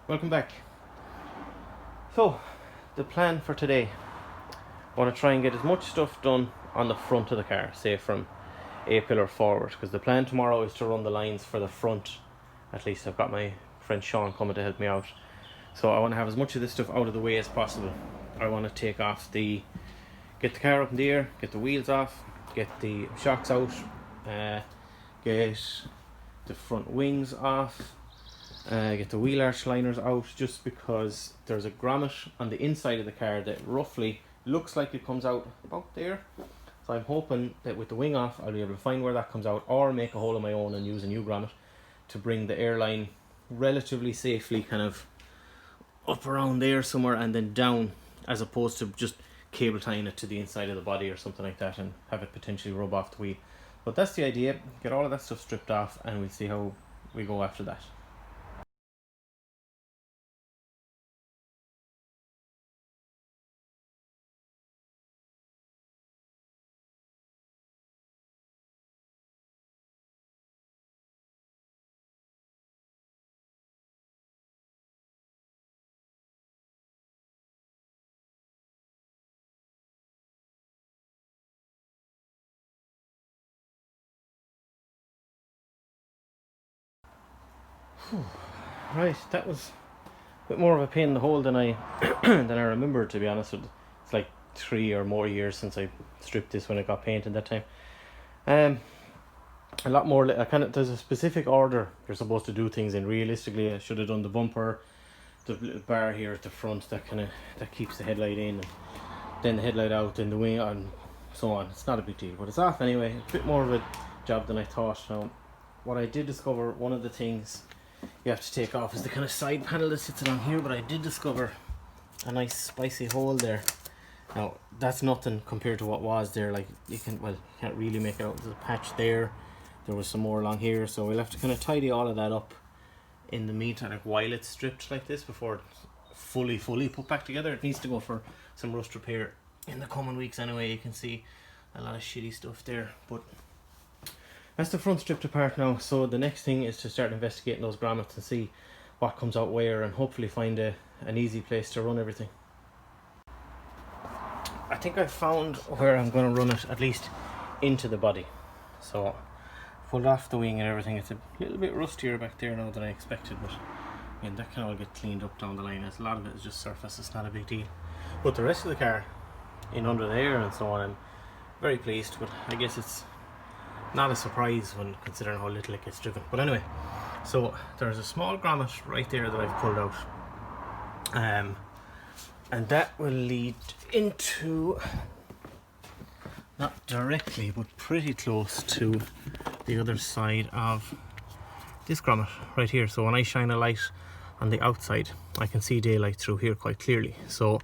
Welcome back. So, the plan for today, I want to try and get as much stuff done on the front of the car, say from A-pillar forward, because the plan tomorrow is to run the lines for the front. At least I've got my friend Sean coming to help me out. So I want to have as much of this stuff out of the way as possible. I want to take off get the car up in the air, get the wheels off, get the shocks out, get the front wings off, get the wheel arch liners out, just because there's a grommet on the inside of the car that roughly looks like it comes out about there. So I'm hoping that with the wing off I'll be able to find where that comes out, or make a hole of my own and use a new grommet to bring the airline relatively safely kind of up around there somewhere and then down, as opposed to just cable tying it to the inside of the body or something like that and have it potentially rub off the wheel. But that's the idea. Get all of that stuff stripped off and we'll see how we go after that. Right, that was a bit more of a pain in the hole than I than I remembered, to be honest. It's like 3 or more years since I stripped this when it got painted that time. A lot more. There's a specific order you're supposed to do things in. Realistically, I should have done the bumper, the little bar here at the front that keeps the headlight in, and then the headlight out, then the wing, and so on. It's not a big deal, but it's off anyway. A bit more of a job than I thought. Now, what I did discover, one of the things you have to take off is the kind of side panel that sits along here, but I did discover a nice spicy hole there. Now that's nothing compared to what was there. Like you can't really make it out. There's a patch there, there was some more along here, so we'll have to kind of tidy all of that up in the meantime, like while it's stripped like this, before it's fully put back together. It needs to go for some rust repair in the coming weeks anyway. You can see a lot of shitty stuff there, but that's the front stripped apart now. So the next thing is to start investigating those grommets and see what comes out where, and hopefully find an easy place to run everything. I think I've found where I'm going to run it, at least into the body. So pulled off the wing and everything. It's a little bit rustier back there now than I expected, but I mean, that can all get cleaned up down the line. A lot of it is just surface, it's not a big deal. But the rest of the car, in under the air and so on, I'm very pleased. But I guess it's not a surprise when considering how little it gets driven. But anyway, so there's a small grommet right there that I've pulled out, and that will lead into, not directly but pretty close to, the other side of this grommet right here. So when I shine a light on the outside, I can see daylight through here quite clearly. So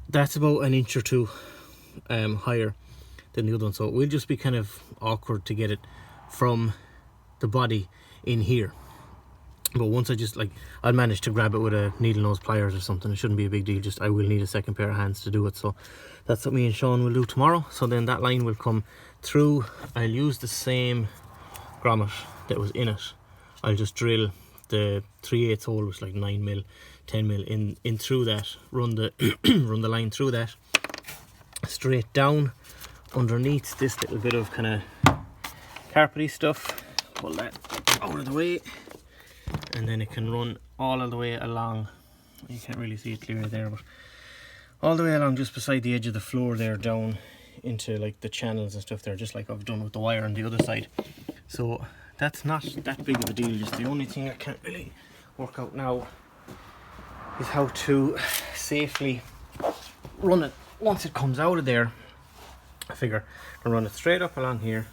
that's about an inch or two higher than the other one, so it will just be kind of awkward to get it from the body in here. But once I'll manage to grab it with a needle nose pliers or something. It shouldn't be a big deal. Just I will need a second pair of hands to do it. So that's what me and Sean will do tomorrow. So then that line will come through. I'll use the same grommet that was in it. I'll just drill the 3/8 hole, which is like 9mm, 10mm in through that. Run the run the line through that, straight down underneath this little bit of kind of carpety stuff. Pull that out of the way, and then it can run all of the way along. You can't really see it clearly there, but all the way along just beside the edge of the floor there, down into like the channels and stuff there, just like I've done with the wire on the other side. So that's not that big of a deal. Just the only thing I can't really work out now is how to safely run it once it comes out of there. I figure I'll run it straight up along here,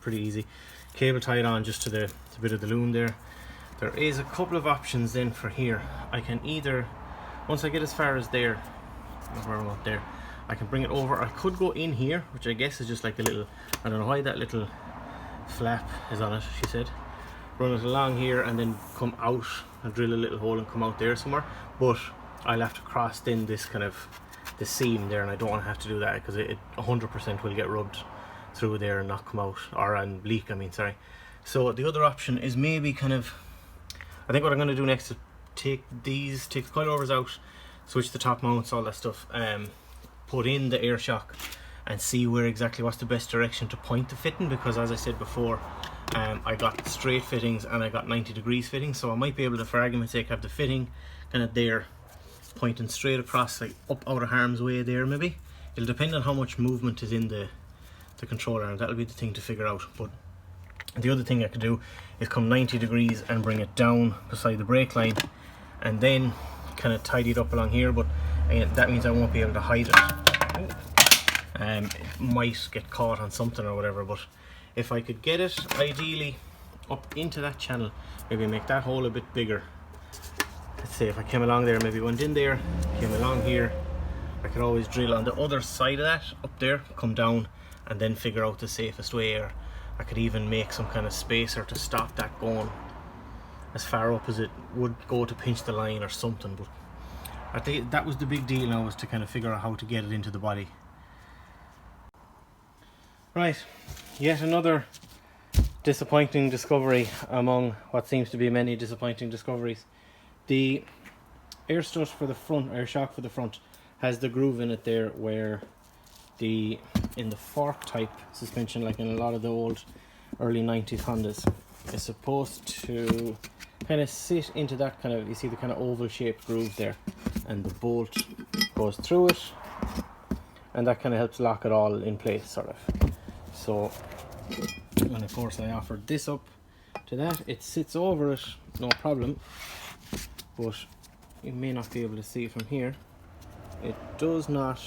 pretty easy. Cable tied on just to the bit of the loom there. There is a couple of options then for here. I can either, once I get as far as there, where I want there, I can bring it over. I could go in here, which I guess is just like a little, I don't know why that little flap is on it, she said. Run it along here and then come out and drill a little hole and come out there somewhere. But I'll have to cross then this kind of the seam there, and I don't want to have to do that because it 100% will get rubbed through there and not come out, and leak, I mean, sorry. So the other option is maybe kind of, I think what I'm going to do next is take the coilovers out, switch the top mounts, all that stuff, put in the air shock and see what's the best direction to point the fitting, because as I said before, I got straight fittings and I got 90 degrees fittings, so I might be able to, for argument's sake, have the fitting kind of there pointing straight across, like up out of harm's way there maybe. It'll depend on how much movement is in the controller, and that'll be the thing to figure out. But the other thing I could do is come 90 degrees and bring it down beside the brake line and then kind of tidy it up along here, but again, that means I won't be able to hide it. It might get caught on something or whatever, but if I could get it ideally up into that channel, maybe make that hole a bit bigger. Let's say if I came along there, maybe went in there, came along here, I could always drill on the other side of that, up there, come down and then figure out the safest way, or I could even make some kind of spacer to stop that going as far up as it would go to pinch the line or something. But I think that was the big deal now, was to kind of figure out how to get it into the body. Right, yet another disappointing discovery among what seems to be many disappointing discoveries. The air strut for the front, air shock for the front, has the groove in it there where in the fork type suspension, like in a lot of the old early 90s Hondas, is supposed to kind of sit into that kind of, you see the kind of oval shaped groove there, and the bolt goes through it, and that kind of helps lock it all in place sort of. So, and of course I offered this up to that, it sits over it, no problem, but you may not be able to see from here, it does not,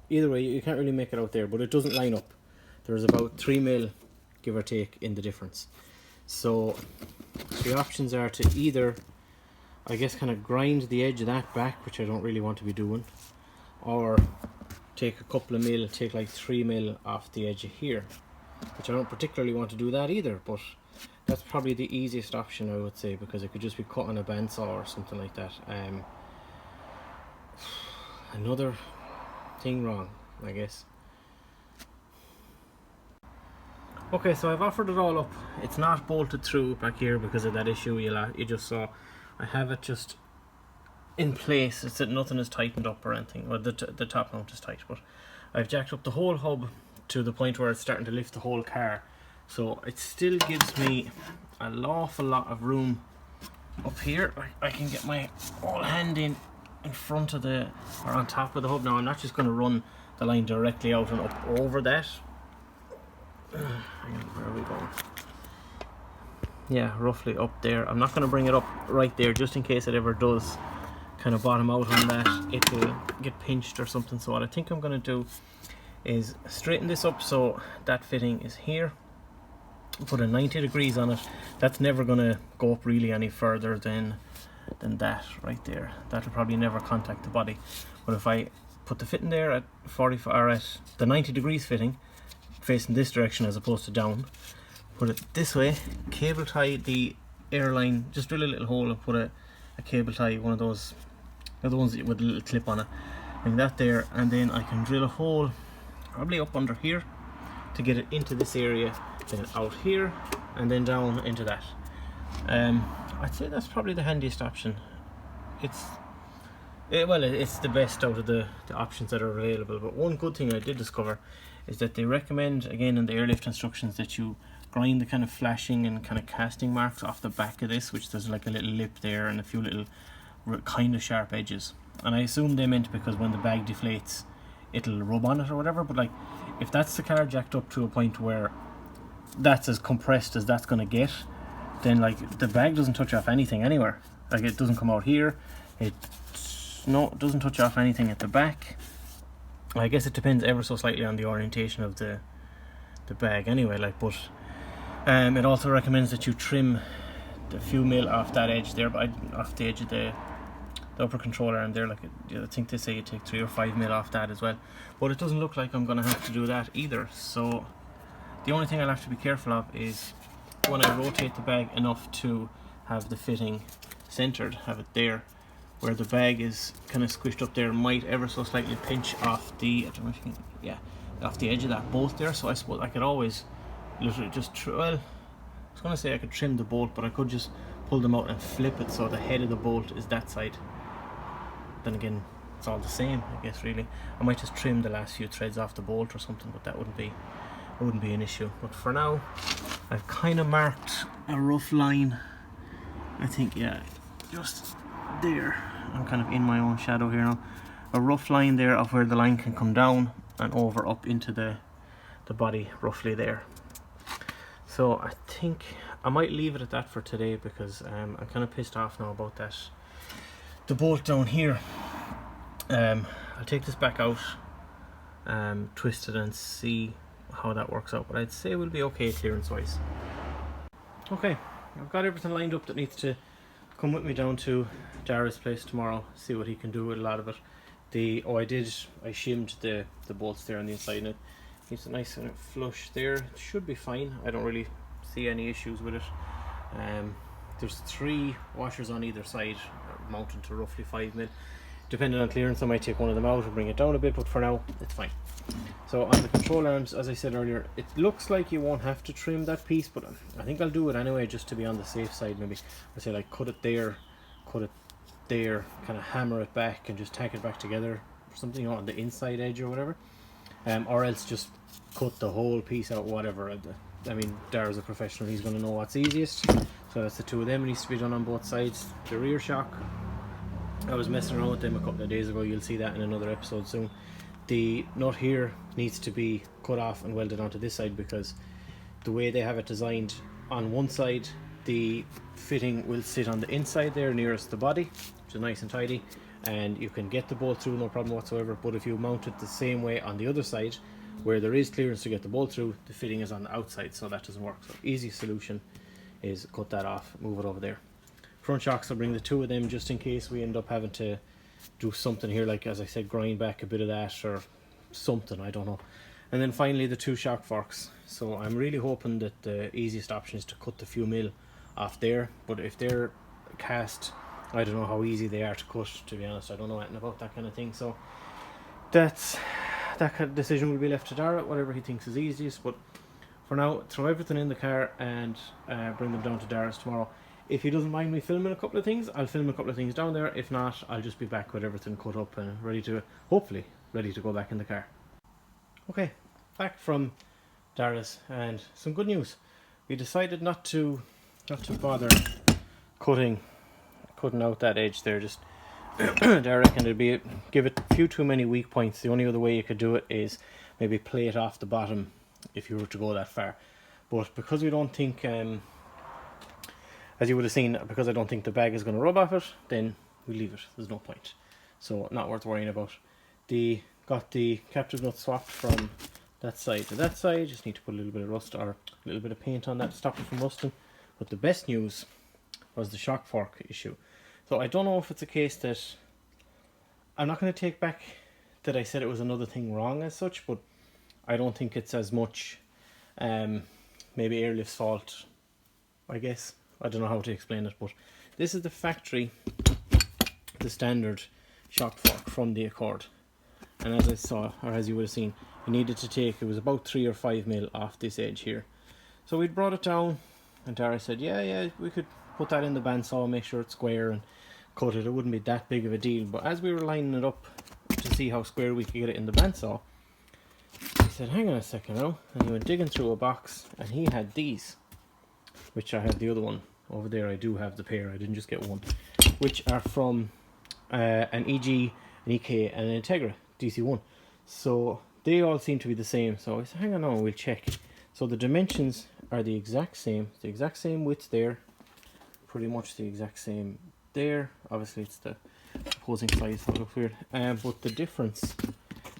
either way you can't really make it out there, but it doesn't line up. There's about 3mm give or take in the difference. So the options are to either, I guess, kind of grind the edge of that back, which I don't really want to be doing, or take a couple of mil, take like 3mm off the edge of here, which I don't particularly want to do that either, but that's probably the easiest option, I would say, because it could just be cut on a bandsaw or something like that. Another thing wrong, I guess. Okay, so I've offered it all up. It's not bolted through back here because of that issue you just saw. I have it just in place. It's that nothing is tightened up or anything, or the top mount is tight, but I've jacked up the whole hub to the point where it's starting to lift the whole car, so it still gives me an awful lot of room up here. I can get my whole hand in front of the, or on top of the hub. Now I'm not just going to run the line directly out and up over that. Hang on, where are we going? Yeah, roughly up there. I'm not going to bring it up right there, just in case it ever does kind of bottom out on that, it will get pinched or something. So what I think I'm going to do is straighten this up so that fitting is here, put a 90 degrees on it. That's never going to go up really any further than that right there. That'll probably never contact the body. But if I put the fitting there at 45, or at the 90 degrees fitting, facing this direction as opposed to down, put it this way, cable tie the airline, just drill a little hole and put a cable tie, one of those, the ones with a little clip on it, like that there, and then I can drill a hole probably up under here to get it into this area, then out here, and then down into that. I'd say that's probably the handiest option. It's the best out of the options that are available. But one good thing I did discover is that they recommend, again in the Airlift instructions, that you grind the kind of flashing and kind of casting marks off the back of this, which there's like a little lip there and a few little kind of sharp edges. And I assume they meant because when the bag deflates it'll rub on it or whatever, but like if that's the car jacked up to a point where that's as compressed as that's going to get, then like the bag doesn't touch off anything anywhere. Like it doesn't come out here, it doesn't touch off anything at the back. I guess it depends ever so slightly on the orientation of the bag anyway, like, but it also recommends that you trim the few mil off that edge there, but off the edge of the upper control arm there, like I think they say you take 3 or 5 mil off that as well, but it doesn't look like I'm going to have to do that either. So the only thing I'll have to be careful of is when I rotate the bag enough to have the fitting centered, have it there where the bag is kind of squished up there, might ever so slightly pinch off the, I don't know if you can, yeah, off the edge of that bolt there. So I suppose I could always literally just well, I was going to say I could trim the bolt, but I could just pull them out and flip it so the head of the bolt is that side. Then again, it's all the same, I guess, really. I might just trim the last few threads off the bolt or something, but that wouldn't be an issue. But for now, I've kind of marked a rough line. I think, yeah, just there. I'm kind of in my own shadow here now. A rough line there of where the line can come down and over up into the body, roughly there. So I think I might leave it at that for today, because I'm kind of pissed off now about that. The bolt down here. I'll take this back out, twist it and see how that works out, but I'd say we'll be okay clearance wise. Okay, I've got everything lined up that needs to come with me down to Dara's place tomorrow, see what he can do with a lot of it. I shimmed the bolts there on the inside, and it keeps it nice and flush there. It should be fine. I don't really see any issues with it. There's 3 washers on either side, mounted to roughly 5mm. Depending on clearance, I might take one of them out and bring it down a bit, but for now it's fine. So on the control arms, as I said earlier, it looks like you won't have to trim that piece, but I think I'll do it anyway, just to be on the safe side. Maybe I say, like, cut it there, kind of hammer it back and just tack it back together or something, you know, on the inside edge or whatever, or else just cut the whole piece out, whatever. I mean, Dara's a professional, he's going to know what's easiest. So that's the 2 of them. It needs to be done on both sides. The rear shock, I was messing around with them a couple of days ago. You'll see that in another episode soon. The nut here needs to be cut off and welded onto this side, because the way they have it designed, on one side the fitting will sit on the inside there nearest the body, which is nice and tidy, and you can get the bolt through no problem whatsoever. But if you mount it the same way on the other side, where there is clearance to get the bolt through, the fitting is on the outside, so that doesn't work. So easy solution is cut that off, move it over there. Front shocks, I'll bring the 2 of them just in case we end up having to do something here, like, as I said, grind back a bit of that or something, I don't know. And then finally the 2 shock forks. So I'm really hoping that the easiest option is to cut the few mil off there, but if they're cast, I don't know how easy they are to cut, to be honest. I don't know anything about that kind of thing, so that kind of decision will be left to Dara, whatever he thinks is easiest. But for now, throw everything in the car and bring them down to Dara's tomorrow. If he doesn't mind me filming a couple of things, I'll film a couple of things down there. If not, I'll just be back with everything cut up and hopefully ready to go back in the car. Okay, back from Dara's, and some good news. We decided not to bother cutting out that edge there. Just Dara reckoned give it a few too many weak points. The only other way you could do it is maybe plate off the bottom if you were to go that far. But because we don't think, as you would have seen, because I don't think the bag is going to rub off it, then we leave it. There's no point. So not worth worrying about. Got the captive nut swapped from that side to that side. Just need to put a little bit of rust or a little bit of paint on that to stop it from rusting. But the best news was the shock fork issue. So I don't know if it's a case that, I'm not going to take back that I said it was another thing wrong as such, but I don't think it's as much maybe Airlift's fault, I guess. I don't know how to explain it, but this is the factory, the standard shock fork from the Accord. And as I saw, or as you would have seen, you needed to take, it was about 3 or 5 mil off this edge here. So we'd brought it down, and Dara said, yeah, we could put that in the bandsaw, make sure it's square and cut it. It wouldn't be that big of a deal. But as we were lining it up to see how square we could get it in the bandsaw, he said, hang on a second now. And he went digging through a box, and he had these, which I have the other one over there. I do have the pair, I didn't just get one, which are from an EG, an EK and an Integra DC1. So they all seem to be the same. So I said, hang on now, we'll check. So the dimensions are the exact same width there, pretty much the exact same there. Obviously it's the opposing sides, so it looks weird. But the difference,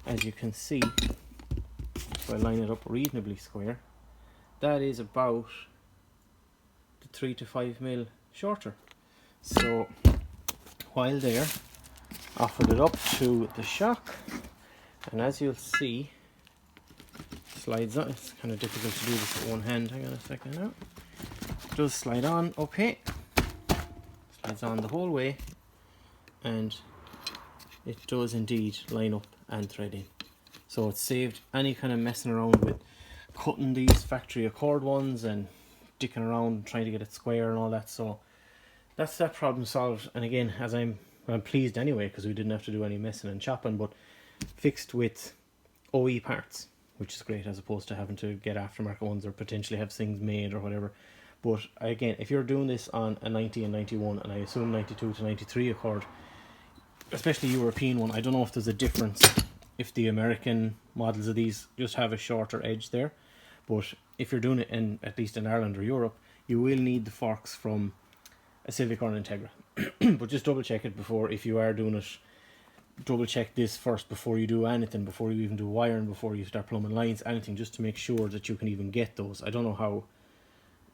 as you can see, if I line it up reasonably square, that is about the 3 to 5 mil shorter. So while there, offered it up to the shock, and as you'll see, slides on. It's kind of difficult to do this with one hand. Hang on a second now. It does slide on okay. Slides on the whole way, and it does indeed line up and thread in. So it's saved any kind of messing around with cutting these factory Accord ones and dicking around trying to get it square and all that. So that's that problem solved. And again, as I'm pleased anyway, because we didn't have to do any messing and chopping, but fixed with OE parts, which is great, as opposed to having to get aftermarket ones or potentially have things made or whatever. But again, if you're doing this on a 90 and 91, and I assume 92 to 93 Accord, especially European one, I don't know if there's a difference if the American models of these just have a shorter edge there, but if you're doing it in, at least in Ireland or Europe, you will need the forks from a Civic or an Integra. But just double check it before, if you are doing it, double check this first before you do anything, before you even do wiring, before you start plumbing lines, anything, just to make sure that you can even get those. I don't know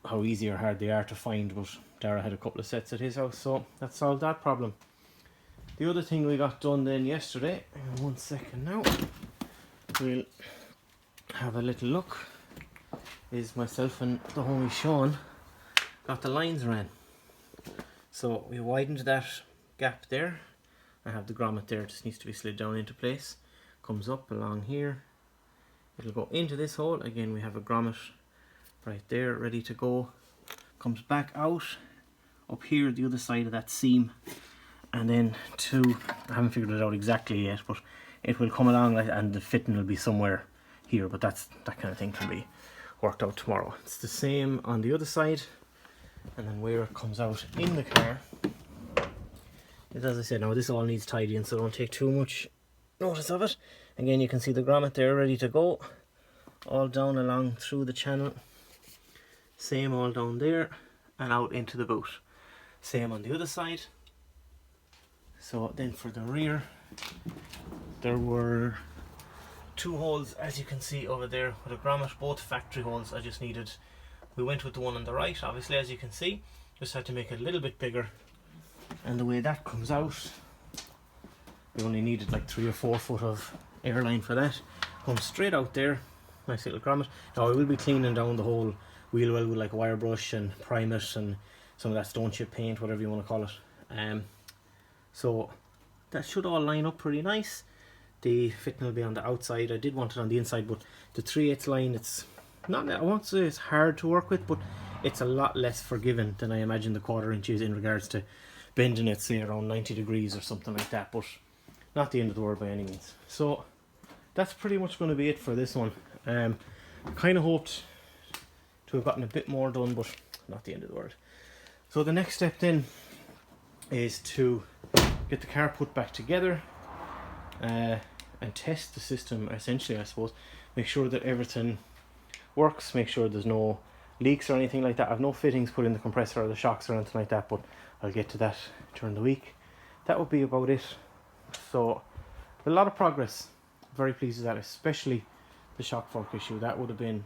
how easy or hard they are to find, but Dara had a couple of sets at his house, so that solved that problem. The other thing we got done then yesterday, in 1 second now, we'll have a little look, is myself and the homie Sean got the lines ran. So we widened that gap there. I have the grommet there, it just needs to be slid down into place. Comes up along here, it'll go into this hole. Again, we have a grommet right there ready to go. Comes back out up here the other side of that seam, and then I haven't figured it out exactly yet, but it will come along like, and the fitting will be somewhere here, but that kind of thing can be worked out tomorrow. It's the same on the other side, and then where it comes out in the car is, as I said, now this all needs tidying, so don't take too much notice of it. Again, you can see the grommet there ready to go, all down along through the channel, same all down there and out into the boot, same on the other side. So then for the rear, there were 2 holes, as you can see over there with a grommet, both factory holes. We went with the one on the right, obviously, as you can see, just had to make it a little bit bigger, and the way that comes out, we only needed like 3 or 4 foot of airline for that. Comes straight out there, nice little grommet. Now I will be cleaning down the whole wheel well with like a wire brush and prime it and some of that stone chip paint, whatever you want to call it. So that should all line up pretty nice. The fitting will be on the outside. I did want it on the inside, but the 3/8 line, it's not, I won't say it's hard to work with, but it's a lot less forgiving than I imagine the 1/4 inches in regards to bending it, say around 90 degrees or something like that, but not the end of the world by any means. So that's pretty much going to be it for this one. Kind of hoped to have gotten a bit more done, but not the end of the world. So the next step then is to get the car put back together and test the system, essentially, I suppose. Make sure that everything works, make sure there's no leaks or anything like that. I've no fittings put in the compressor or the shocks or anything like that, but I'll get to that during the week. That would be about it. So a lot of progress, very pleased with that, especially the shock fork issue. That would have been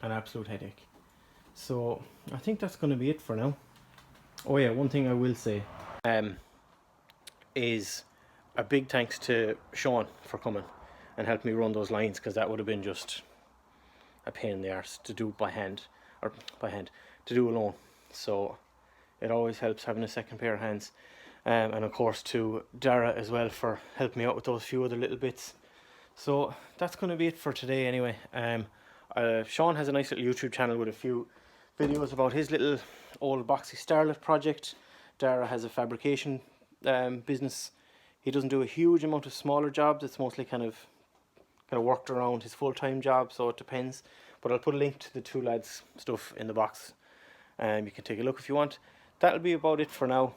an absolute headache. So I think that's going to be it for now. Oh yeah, one thing I will say is a big thanks to Sean for coming and helping me run those lines, because that would have been just a pain in the arse to do to do alone. So it always helps having a second pair of hands. And of course to Dara as well for helping me out with those few other little bits. So that's going to be it for today anyway. Sean has a nice little YouTube channel with a few videos about his little old boxy Starlet project. Dara has a fabrication business. He doesn't do a huge amount of smaller jobs. It's mostly kind of worked around his full-time job, so it depends. But I'll put a link to the 2 lads' stuff in the box, and you can take a look if you want. That'll be about it for now,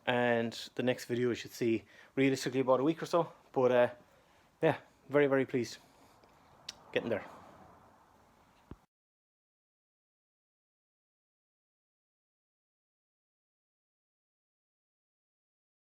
and the next video you should see realistically about a week or so. But yeah, very pleased, getting there.